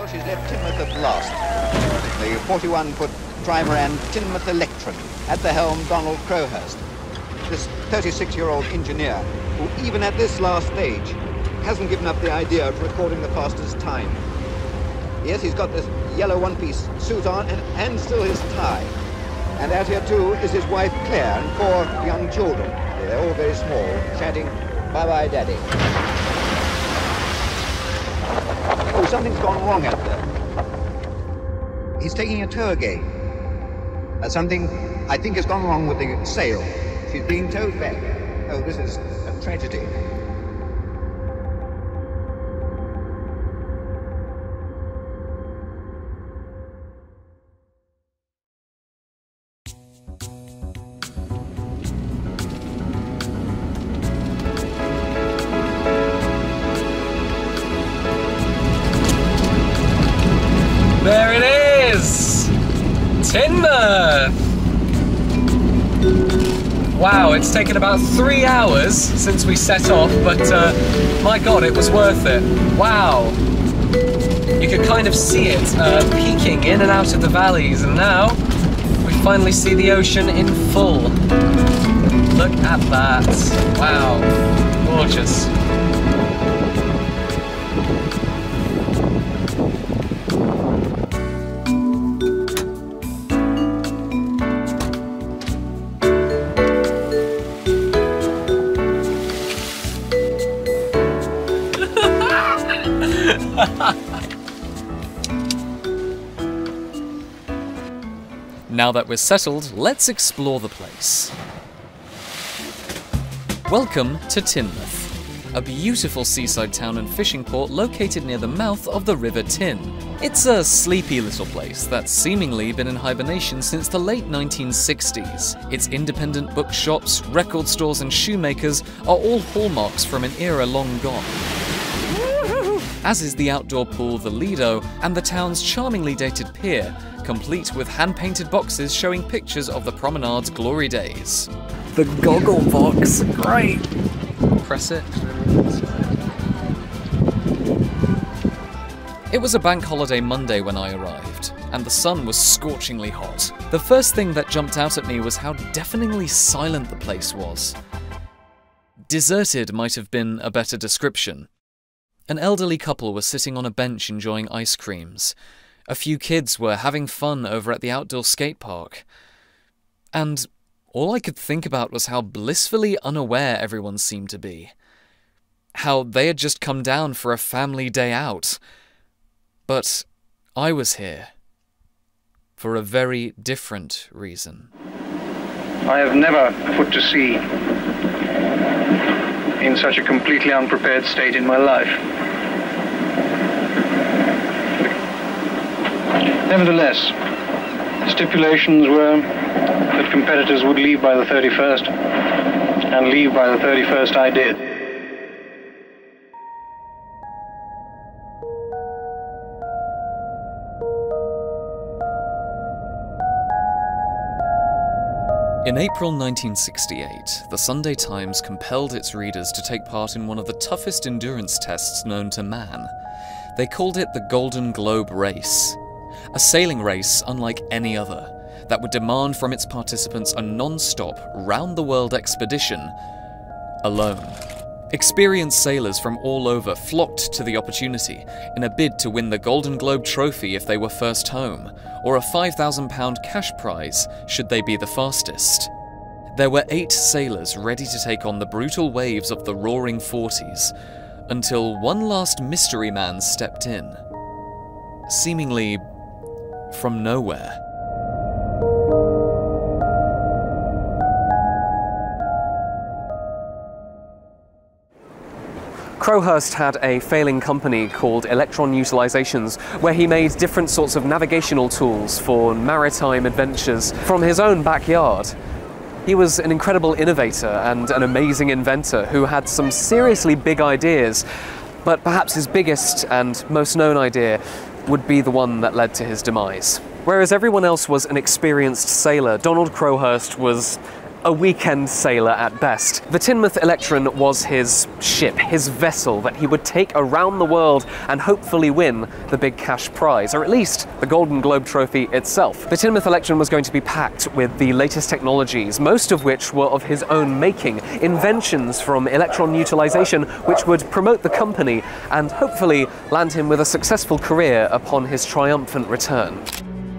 Well, she's left Teignmouth at last. The 41-foot trimaran Teignmouth Electron. At the helm, Donald Crowhurst. This 36-year-old engineer, who even at this last stage hasn't given up the idea of recording the fastest time. Yes, he's got this yellow one-piece suit on and still his tie. And out here too is his wife Claire and 4 young children. They're all very small, chatting, "Bye-bye, Daddy." Oh, something's gone wrong out there. He's taking a tow again. Something, I think, has gone wrong with the sail. She's being towed back. Oh, this is a tragedy. There it is! Teignmouth! Wow, it's taken about 3 hours since we set off, but my god, it was worth it. Wow! You could kind of see it peeking in and out of the valleys, and now we finally see the ocean in full. Look at that. Wow. Gorgeous. Now that we're settled, let's explore the place. Welcome to Teignmouth, a beautiful seaside town and fishing port located near the mouth of the River Tyn. It's a sleepy little place that's seemingly been in hibernation since the late 1960s. Its independent bookshops, record stores and shoemakers are all hallmarks from an era long gone. As is the outdoor pool, the Lido, and the town's charmingly dated pier, complete with hand-painted boxes showing pictures of the promenade's glory days. The goggle box, great! Press it. It was a bank holiday Monday when I arrived, and the sun was scorchingly hot. The first thing that jumped out at me was how deafeningly silent the place was. Deserted might have been a better description. An elderly couple were sitting on a bench enjoying ice creams. A few kids were having fun over at the outdoor skate park. And all I could think about was how blissfully unaware everyone seemed to be. How they had just come down for a family day out. But I was here for a very different reason. I have never put to sea in such a completely unprepared state in my life. Nevertheless, stipulations were that competitors would leave by the 31st, and leave by the 31st I did. In April 1968, the Sunday Times compelled its readers to take part in one of the toughest endurance tests known to man. They called it the Golden Globe Race, a sailing race unlike any other, that would demand from its participants a non-stop, round-the-world expedition, alone. Experienced sailors from all over flocked to the opportunity in a bid to win the Golden Globe Trophy if they were first home, or a £5,000 cash prize should they be the fastest. There were 8 sailors ready to take on the brutal waves of the roaring 40s, until one last mystery man stepped in, seemingly from nowhere. Crowhurst had a failing company called Electron Utilizations, where he made different sorts of navigational tools for maritime adventures from his own backyard. He was an incredible innovator and an amazing inventor who had some seriously big ideas, but perhaps his biggest and most known idea would be the one that led to his demise. Whereas everyone else was an experienced sailor, Donald Crowhurst was a weekend sailor at best. The Teignmouth Electron was his ship, his vessel that he would take around the world and hopefully win the big cash prize, or at least the Golden Globe trophy itself. The Teignmouth Electron was going to be packed with the latest technologies, most of which were of his own making, inventions from electron utilization which would promote the company and hopefully land him with a successful career upon his triumphant return.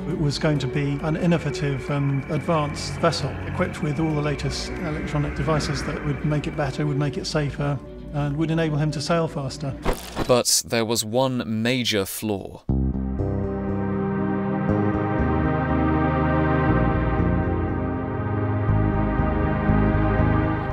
It was going to be an innovative and advanced vessel, equipped with all the latest electronic devices that would make it better, would make it safer, and would enable him to sail faster. But there was one major flaw.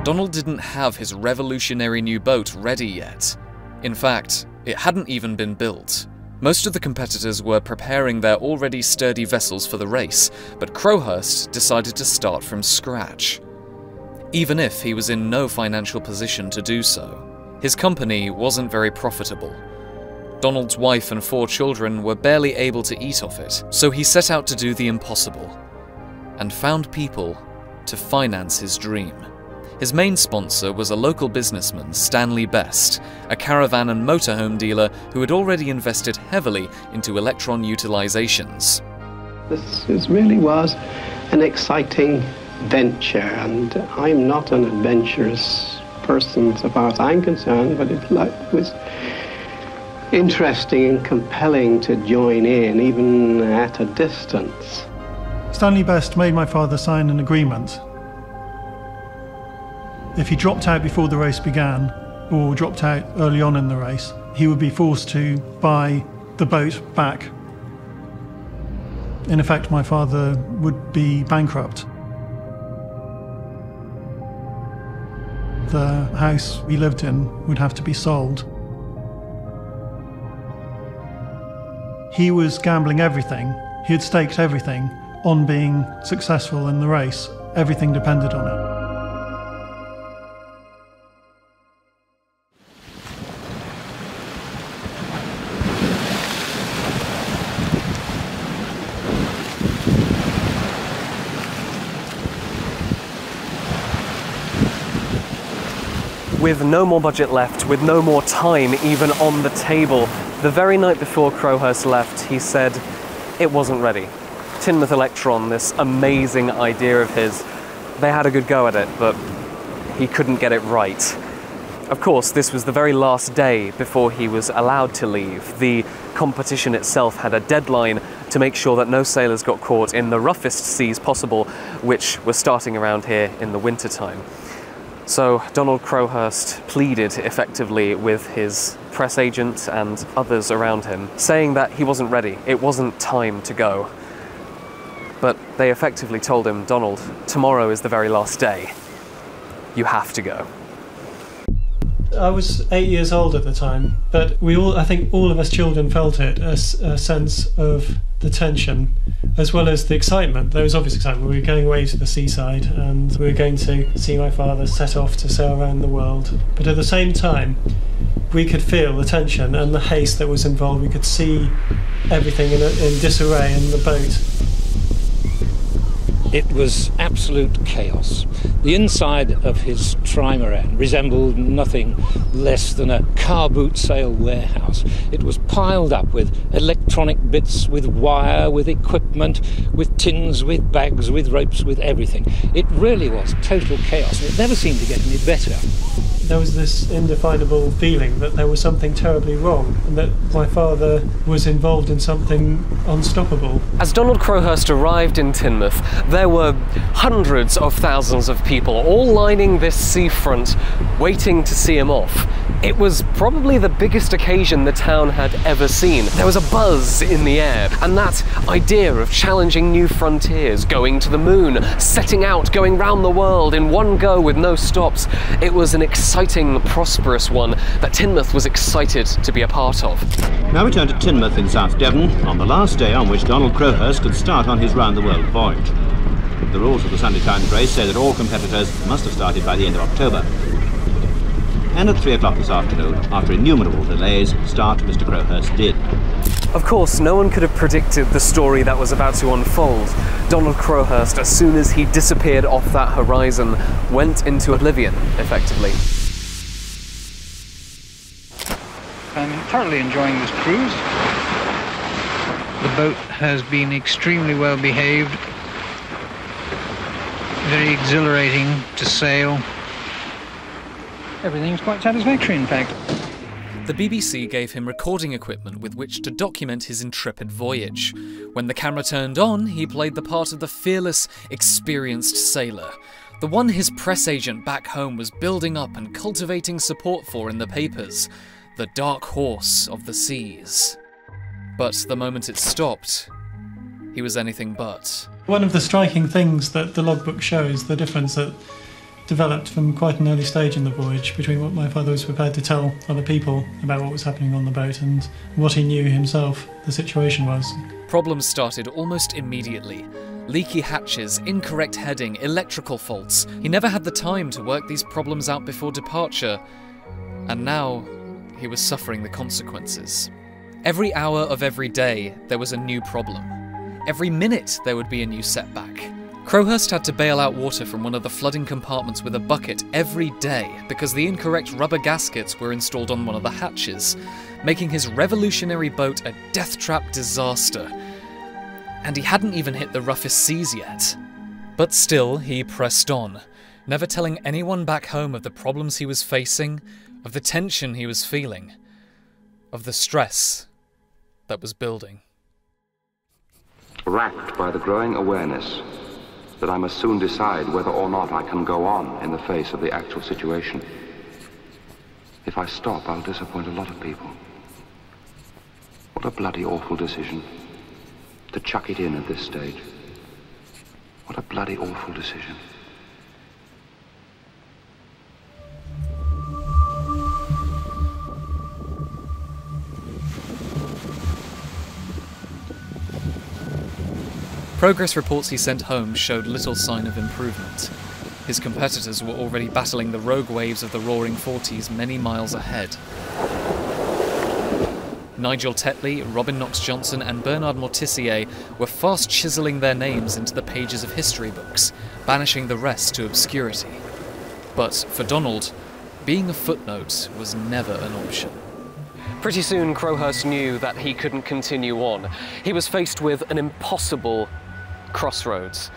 Donald didn't have his revolutionary new boat ready yet. In fact, it hadn't even been built. Most of the competitors were preparing their already sturdy vessels for the race, but Crowhurst decided to start from scratch. Even if he was in no financial position to do so, his company wasn't very profitable. Donald's wife and 4 children were barely able to eat off it, so he set out to do the impossible, and found people to finance his dream. His main sponsor was a local businessman, Stanley Best, a caravan and motorhome dealer who had already invested heavily into electron utilizations. This really was an exciting venture, and I'm not an adventurous person so far as I'm concerned, but it was interesting and compelling to join in, even at a distance. Stanley Best made my father sign an agreement. If he dropped out before the race began, or dropped out early on in the race, he would be forced to buy the boat back. In effect, my father would be bankrupt. The house we lived in would have to be sold. He was gambling everything. He had staked everything on being successful in the race. Everything depended on it. With no more budget left, with no more time even on the table, the very night before Crowhurst left, he said it wasn't ready. Teignmouth Electron, this amazing idea of his, they had a good go at it, but he couldn't get it right. Of course, this was the very last day before he was allowed to leave. The competition itself had a deadline to make sure that no sailors got caught in the roughest seas possible, which were starting around here in the wintertime. So Donald Crowhurst pleaded effectively with his press agent and others around him, saying that he wasn't ready, it wasn't time to go. But they effectively told him, Donald, tomorrow is the very last day. You have to go. I was 8 years old at the time, but I think all of us children felt it, a sense of the tension, as well as the excitement. There was obvious excitement. We were going away to the seaside and we were going to see my father set off to sail around the world. But at the same time, we could feel the tension and the haste that was involved. We could see everything in disarray in the boat. It was absolute chaos. The inside of his trimaran resembled nothing less than a car boot sale warehouse. It was piled up with electronic bits, with wire, with equipment, with tins, with bags, with ropes, with everything. It really was total chaos, and it never seemed to get any better. There was this indefinable feeling that there was something terribly wrong and that my father was involved in something unstoppable. As Donald Crowhurst arrived in Teignmouth, there were hundreds of thousands of people all lining this seafront, waiting to see him off. It was probably the biggest occasion the town had ever seen. There was a buzz in the air, and that idea of challenging new frontiers, going to the moon, setting out, going round the world in one go with no stops, it was an exciting, prosperous one that Teignmouth was excited to be a part of. Now we turn to Teignmouth in South Devon, on the last day on which Donald Crowhurst could start on his round-the-world voyage. The rules of the Sunday Times race say that all competitors must have started by the end of October. And at 3 o'clock this afternoon, after innumerable delays, start Mr. Crowhurst did. Of course, no one could have predicted the story that was about to unfold. Donald Crowhurst, as soon as he disappeared off that horizon, went into oblivion, effectively. I'm thoroughly enjoying this cruise. The boat has been extremely well behaved, very exhilarating to sail. Everything's quite satisfactory, in fact. The BBC gave him recording equipment with which to document his intrepid voyage. When the camera turned on, he played the part of the fearless, experienced sailor, the one his press agent back home was building up and cultivating support for in the papers, the dark horse of the seas. But the moment it stopped, he was anything but. One of the striking things that the logbook shows, the difference that developed from quite an early stage in the voyage between what my father was prepared to tell other people about what was happening on the boat and what he knew himself the situation was. Problems started almost immediately. Leaky hatches, incorrect heading, electrical faults. He never had the time to work these problems out before departure, and now he was suffering the consequences. Every hour of every day, there was a new problem. Every minute, there would be a new setback. Crowhurst had to bail out water from one of the flooding compartments with a bucket every day because the incorrect rubber gaskets were installed on one of the hatches, making his revolutionary boat a death trap disaster. And he hadn't even hit the roughest seas yet. But still, he pressed on, never telling anyone back home of the problems he was facing, of the tension he was feeling, of the stress that was building. Racked by the growing awareness that I must soon decide whether or not I can go on in the face of the actual situation. If I stop, I'll disappoint a lot of people. What a bloody awful decision. To chuck it in at this stage. What a bloody awful decision. Progress reports he sent home showed little sign of improvement. His competitors were already battling the rogue waves of the roaring 40s many miles ahead. Nigel Tetley, Robin Knox-Johnson and Bernard Mortissier were fast chiselling their names into the pages of history books, banishing the rest to obscurity. But for Donald, being a footnote was never an option. Pretty soon, Crowhurst knew that he couldn't continue on. He was faced with an impossible crossroads.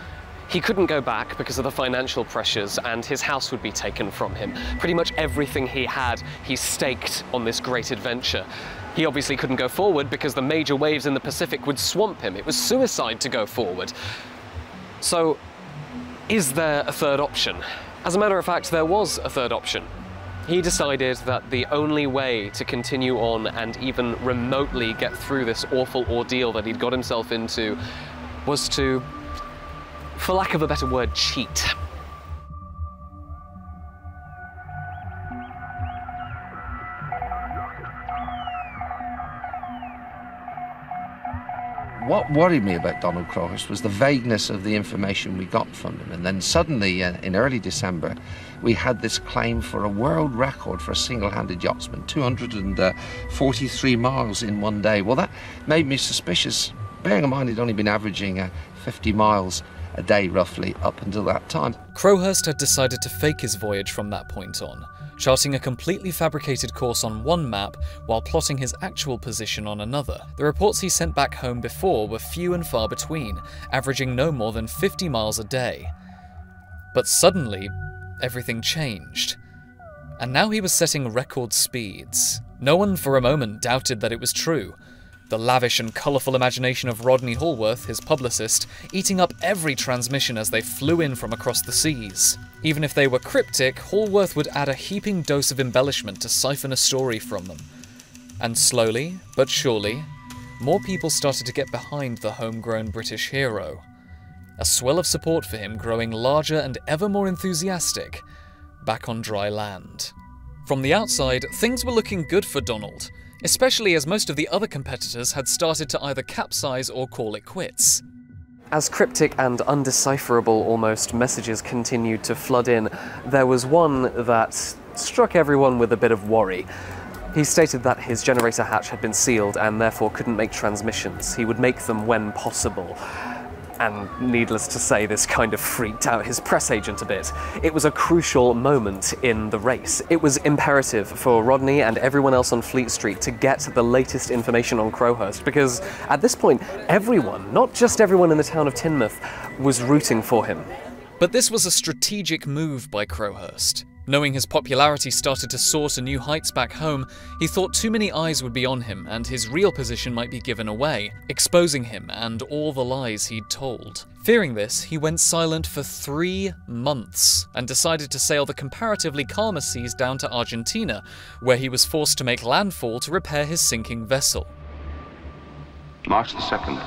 He couldn't go back because of the financial pressures, and his house would be taken from him. Pretty much everything he had, he staked on this great adventure. He obviously couldn't go forward because the major waves in the Pacific would swamp him. It was suicide to go forward. So, is there a third option? As a matter of fact, there was a third option. He decided that the only way to continue on and even remotely get through this awful ordeal that he'd got himself into was to, for lack of a better word, cheat. What worried me about Donald Crowhurst was the vagueness of the information we got from him. And then suddenly, in early December, we had this claim for a world record for a single-handed yachtsman, 243 miles in one day. Well, that made me suspicious, bearing in mind he'd only been averaging 50 miles a day, roughly, up until that time. Crowhurst had decided to fake his voyage from that point on, charting a completely fabricated course on one map while plotting his actual position on another. The reports he sent back home before were few and far between, averaging no more than 50 miles a day. But suddenly, everything changed. And now he was setting record speeds. No one for a moment doubted that it was true. The lavish and colourful imagination of Rodney Hallworth, his publicist, eating up every transmission as they flew in from across the seas. Even if they were cryptic, Hallworth would add a heaping dose of embellishment to siphon a story from them. And slowly, but surely, more people started to get behind the homegrown British hero. A swell of support for him growing larger and ever more enthusiastic, back on dry land. From the outside, things were looking good for Donald, especially as most of the other competitors had started to either capsize or call it quits. As cryptic and undecipherable almost messages continued to flood in, there was one that struck everyone with a bit of worry. He stated that his generator hatch had been sealed and therefore couldn't make transmissions. He would make them when possible. And needless to say, this kind of freaked out his press agent a bit. It was a crucial moment in the race. It was imperative for Rodney and everyone else on Fleet Street to get the latest information on Crowhurst, because at this point, everyone, not just everyone in the town of Teignmouth, was rooting for him. But this was a strategic move by Crowhurst. Knowing his popularity started to soar to new heights back home, he thought too many eyes would be on him and his real position might be given away, exposing him and all the lies he'd told. Fearing this, he went silent for 3 months and decided to sail the comparatively calmer seas down to Argentina, where he was forced to make landfall to repair his sinking vessel. March the 2nd.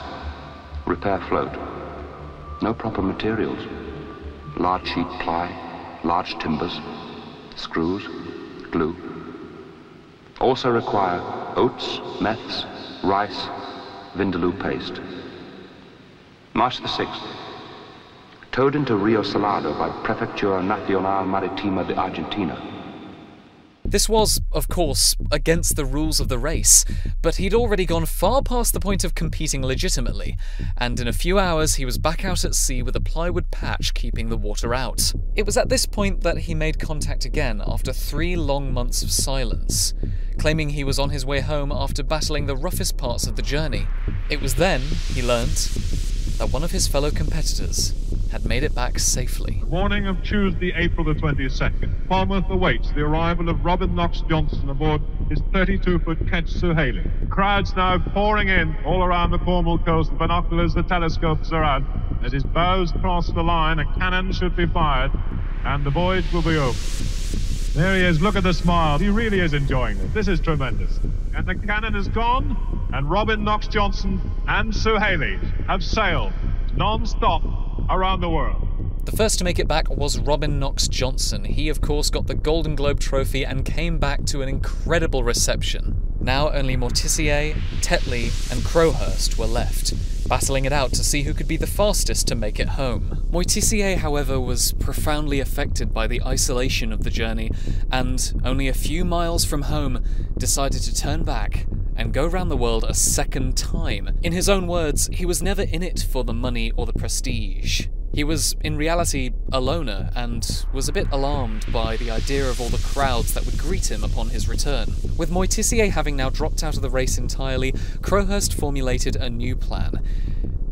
Repair float. No proper materials. Large sheet ply, large timbers, screws, glue. Also require oats, meths, rice, vindaloo paste. March the 6th. Towed into Rio Salado by Prefectura Nacional Maritima de Argentina. This was, of course, against the rules of the race, but he'd already gone far past the point of competing legitimately, and in a few hours he was back out at sea with a plywood patch keeping the water out. It was at this point that he made contact again after 3 long months of silence, claiming he was on his way home after battling the roughest parts of the journey. It was then he learnt that one of his fellow competitors had made it back safely. Morning of Tuesday, April the 22nd. Falmouth awaits the arrival of Robin Knox Johnson aboard his 32-foot ketch Suhaili. Crowds now pouring in all around the Cornwall coast. The binoculars, the telescopes are out. As his bows cross the line, a cannon should be fired, and the voyage will be over. There he is, look at the smile. He really is enjoying this. This is tremendous. And the cannon is gone, and Robin Knox Johnson and Suhaili have sailed non-stop around the world. The first to make it back was Robin Knox Johnson. He, of course, got the Golden Globe trophy and came back to an incredible reception. Now only Mortissier, Tetley and Crowhurst were left, battling it out to see who could be the fastest to make it home. Mortissier, however, was profoundly affected by the isolation of the journey, and only a few miles from home, decided to turn back and go round the world a second time. In his own words, he was never in it for the money or the prestige. He was, in reality, a loner, and was a bit alarmed by the idea of all the crowds that would greet him upon his return. With Mortissier having now dropped out of the race entirely, Crowhurst formulated a new plan.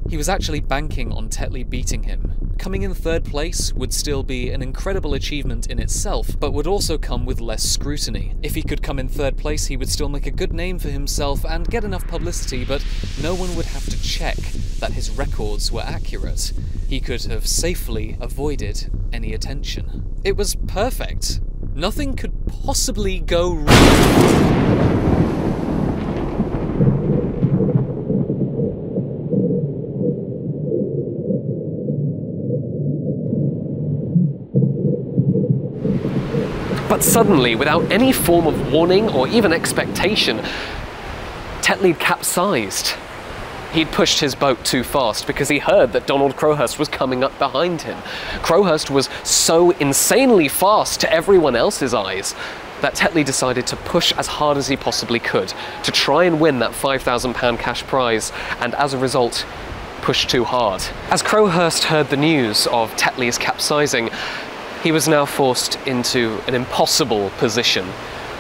He was actually banking on Tetley beating him. Coming in 3rd place would still be an incredible achievement in itself, but would also come with less scrutiny. If he could come in 3rd place, he would still make a good name for himself and get enough publicity, but no one would have to check that his records were accurate. He could have safely avoided any attention. It was perfect. Nothing could possibly go wrong. But suddenly, without any form of warning or even expectation, Tetley capsized. He'd pushed his boat too fast because he heard that Donald Crowhurst was coming up behind him. Crowhurst was so insanely fast to everyone else's eyes that Tetley decided to push as hard as he possibly could to try and win that £5,000 cash prize, and as a result, pushed too hard. As Crowhurst heard the news of Tetley's capsizing, he was now forced into an impossible position.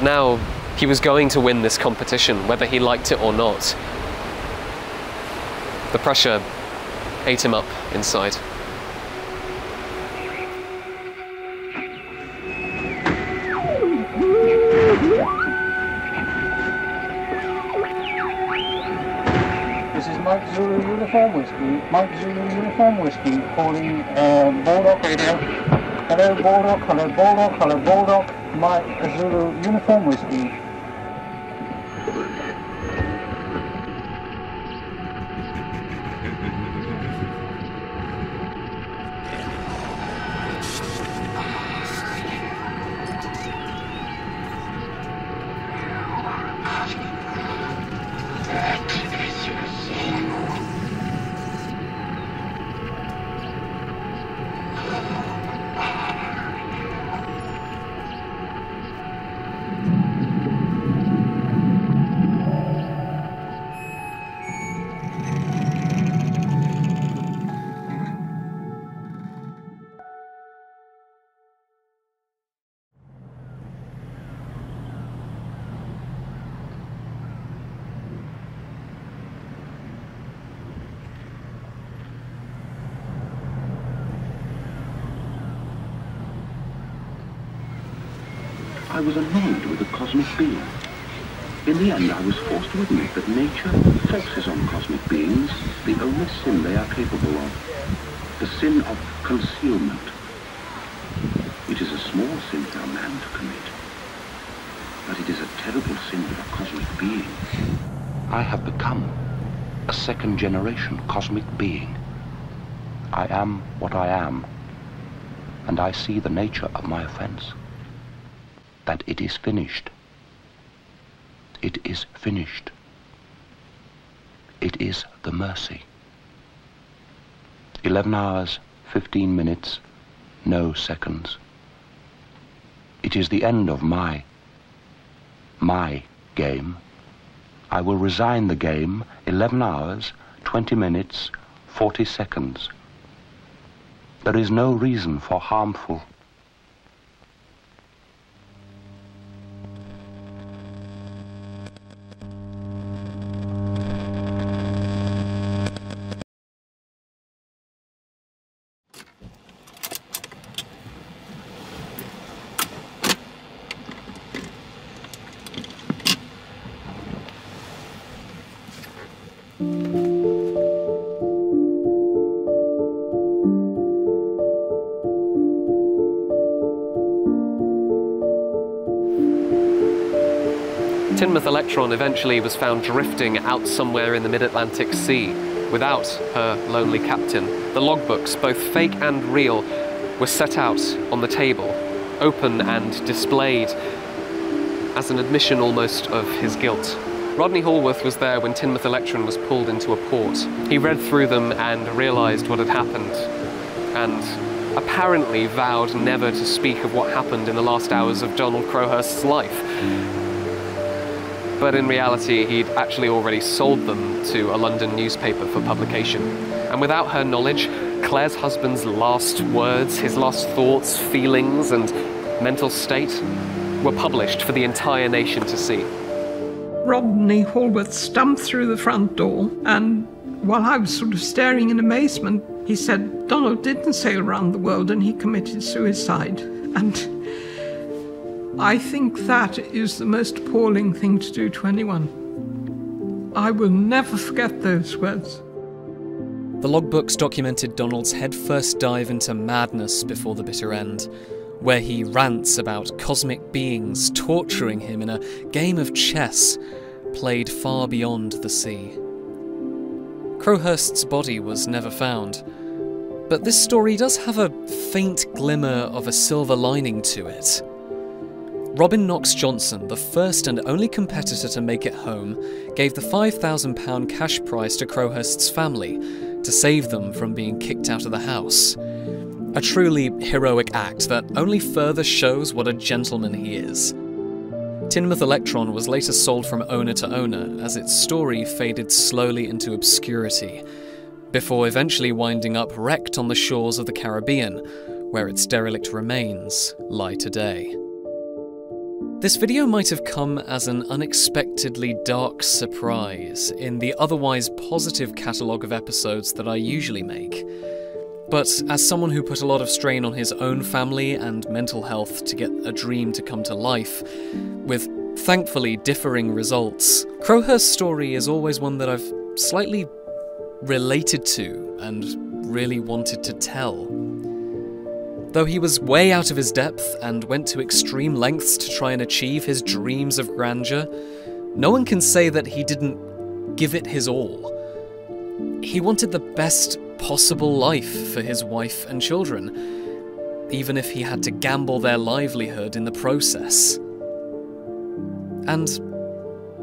Now, he was going to win this competition, whether he liked it or not. The pressure ate him up inside. This is Mike Zulu Uniform Whiskey. Mike Zulu Uniform Whiskey calling Bulldog Radio. Hello Bulldog, hello Bulldog, hello Bulldog. Mike Zulu Uniform Whiskey. I was annoyed with the cosmic being. In the end, I was forced to admit that nature forces on cosmic beings the only sin they are capable of, the sin of concealment. It is a small sin for a man to commit, but it is a terrible sin for a cosmic being. I have become a second-generation cosmic being. I am what I am, and I see the nature of my offense. That it is finished. It is finished. It is the mercy. 11 hours, 15 minutes, no seconds. It is the end of my game. I will resign the game, 11 hours, 20 minutes, 40 seconds. There is no reason for harmful. Teignmouth Electron eventually was found drifting out somewhere in the mid-Atlantic Sea without her lonely captain. The logbooks, both fake and real, were set out on the table, open and displayed as an admission almost of his guilt. Rodney Hallworth was there when Teignmouth Electron was pulled into a port. He read through them and realised what had happened, and apparently vowed never to speak of what happened in the last hours of Donald Crowhurst's life. But in reality, he'd actually already sold them to a London newspaper for publication. And without her knowledge, Claire's husband's last words, his last thoughts, feelings, and mental state were published for the entire nation to see. Rodney Hallworth stumped through the front door, and while I was sort of staring in amazement, he said, Donald didn't sail around the world and he committed suicide. And I think that is the most appalling thing to do to anyone. I will never forget those words. The logbooks documented Donald's headfirst dive into madness before the bitter end, where he rants about cosmic beings torturing him in a game of chess played far beyond the sea. Crowhurst's body was never found, but this story does have a faint glimmer of a silver lining to it. Robin Knox Johnson, the first and only competitor to make it home, gave the £5,000 cash prize to Crowhurst's family to save them from being kicked out of the house. A truly heroic act that only further shows what a gentleman he is. Teignmouth Electron was later sold from owner to owner as its story faded slowly into obscurity, before eventually winding up wrecked on the shores of the Caribbean, where its derelict remains lie today. This video might have come as an unexpectedly dark surprise in the otherwise positive catalogue of episodes that I usually make. But as someone who put a lot of strain on his own family and mental health to get a dream to come to life, with thankfully differing results, Crowhurst's story is always one that I've slightly related to and really wanted to tell. Though he was way out of his depth and went to extreme lengths to try and achieve his dreams of grandeur, no one can say that he didn't give it his all. He wanted the best possible life for his wife and children, even if he had to gamble their livelihood in the process. And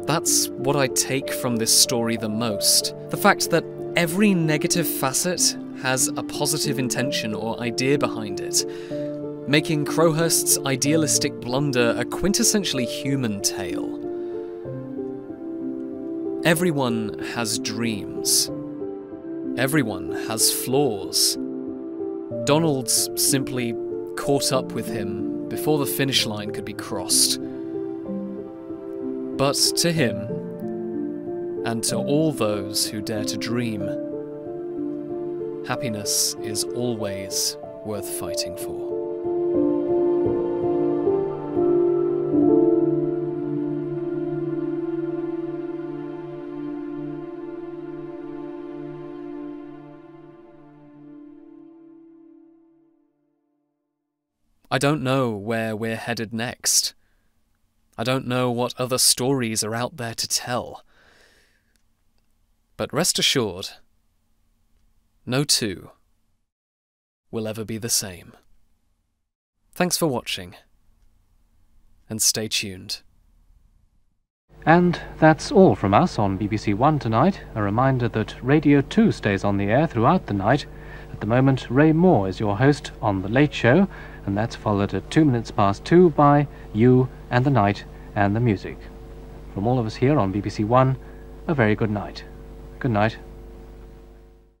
that's what I take from this story the most. The fact that every negative facet has a positive intention or idea behind it, making Crowhurst's idealistic blunder a quintessentially human tale. Everyone has dreams. Everyone has flaws. Donald's simply caught up with him before the finish line could be crossed. But to him, and to all those who dare to dream, happiness is always worth fighting for. I don't know where we're headed next. I don't know what other stories are out there to tell. But rest assured, no two will ever be the same. Thanks for watching, and stay tuned. And that's all from us on BBC One tonight. A reminder that Radio 2 stays on the air throughout the night. At the moment, Ray Moore is your host on The Late Show, and that's followed at 2:02 by You and the Night and the Music. From all of us here on BBC One, a very good night. Good night.